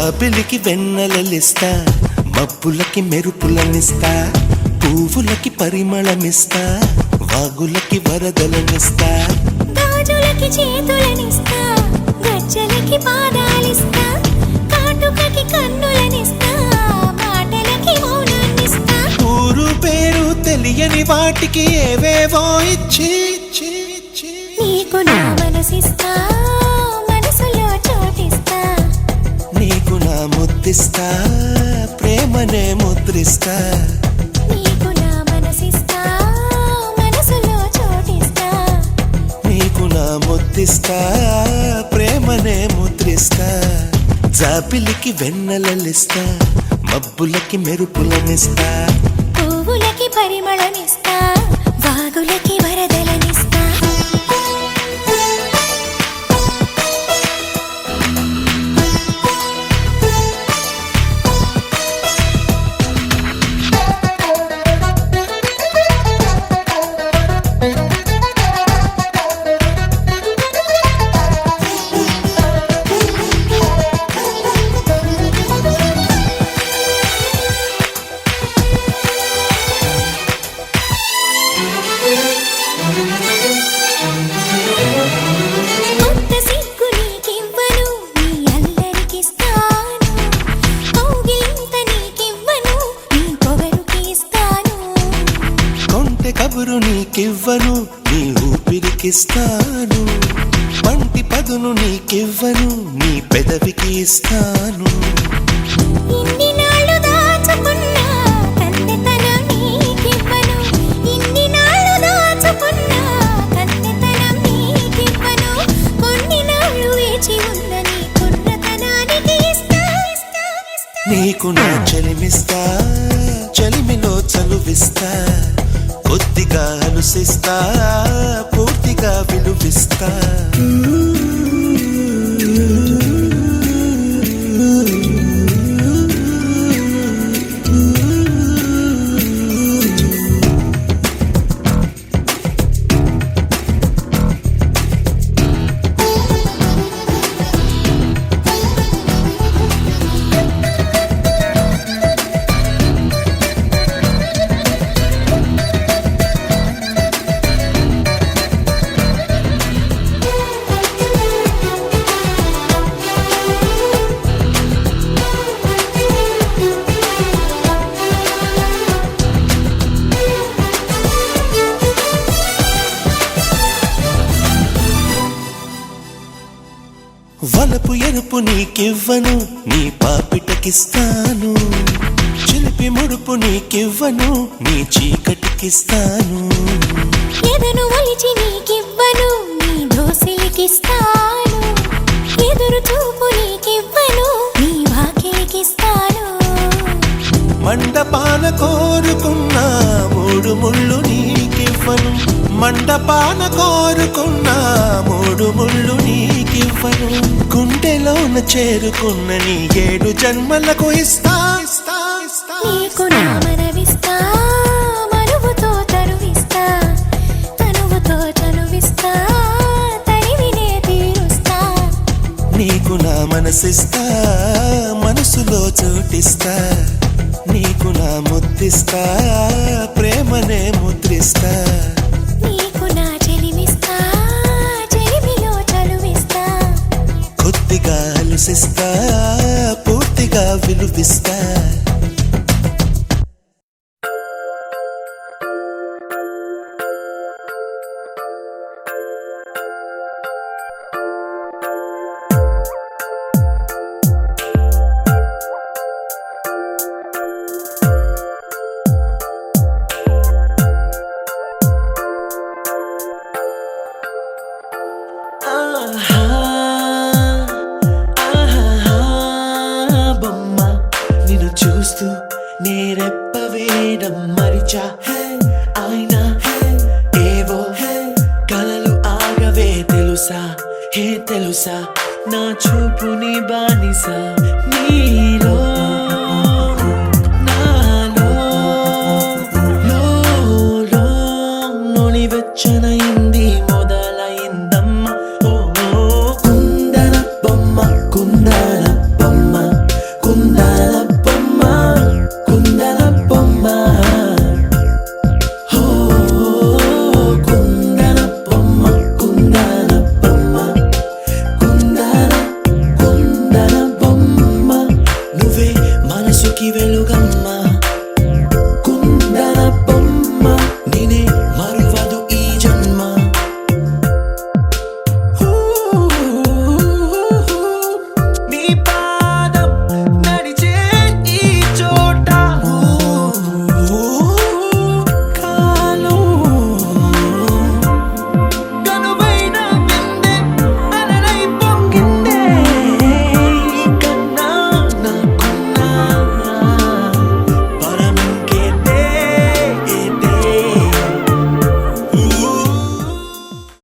జాబిలికి వెన్నెలలిస్తా, మబ్బులకి మెరుపులనిస్తా, పువ్వులకి పరిమళమిస్తా, వాగులకి వరదలనిస్తా, గాజులకి చేతులనిస్తా, గజ్జలకి పాదాలిస్తా, కాటుకకి కన్నులనిస్తా, మాటలకి మౌనాన్నిస్తా. ఊరు పేరు తెలియని వాటికి ఏవేవో ఇచ్చి నీకు నా మనసిస్తా, మనసులో చోటిస్తా, నీకు నా ముద్దిస్తా, ప్రేమనే ముద్రిస్తా. నీకు నా మనసిస్తా, మనసులో చోటిస్తా, నీకు నా ముద్దిస్తా, ప్రేమనే ముద్రిస్తా. జాబిలికి వెన్నెలలిస్తా, మబ్బులకి మెరుపులనిస్తా, పువ్వులకి పరిమళమిస్తా, వాగులకి వరదలనిస్తా. కొత్త సిగ్గు నీకివ్వను, నీ అల్లరికిస్తాను, కౌగిలింత నీకివ్వను, నీ పొగరుకి ఇస్తాను. కొంటె కబురు నీకివ్వను, నీ ఊపిరికిస్తాను, పంటి పదును నీకివ్వను, నీ పెదవికి ఇస్తాను. ఇన్ని నాళ్ళు దాచుకున్నా కన్నెతనం నీకివ్వను, ఇన్ని నాళ్ళు దాచుకున్నా కన్నెతనం నీకివ్వను, కొన్ని నాళ్ళు వేచి ఉన్న నీ కుర్రతనానికి ఇస్తా. నీకు నా చలిమిస్తా, చలిమిలో చలువిస్తా, కొద్దిగా అలుసిస్తా, పూర్తిగా విలువిస్తా. వలపు ఎరుపు నీకివ్వను, నీ పాపిటకిస్తాను, చిలిపి ముడుపు నీకివ్వను, నీ చీకటికిస్తాను. ఎదను ఒలిచి నీకివ్వను, నీ దోసిలికిస్తాను, ఎదురు చూపు నీకివ్వను, నీ వాకిలికిస్తాను. మండపాన కోరుకున్నా మూడు ముళ్ళు నీకివ్వను, మండపాన కోరుకున్నా మూడు ముళ్ళు నీకివ్వను, గుండెలోన చేరుకున్న నీ 7 జన్మలకు ఇస్తా. నీకు నా మనవిస్తా, మనువుతో తనువిస్తా, తనువుతో చనువిస్తా, తనివినే తీరుస్తా. నీకు నా మనసిస్తా, మనసులో చోటిస్తా, నీకు నా ముద్దిస్తా, ప్రేమనే ముద్రిస్తా. నీకు నా చెలిమిస్తా, చెలిమిలో చలువిస్తా, కొద్దిగా అలసిస్తా, పూర్తిగా విలువిస్తా. చూస్తూ నేరెప్ప వేయడం మరిచా, అయినా ఏవో కలలు ఆగవే తెలుసా, తెలుసా నా చూపుని బానిసా నీలో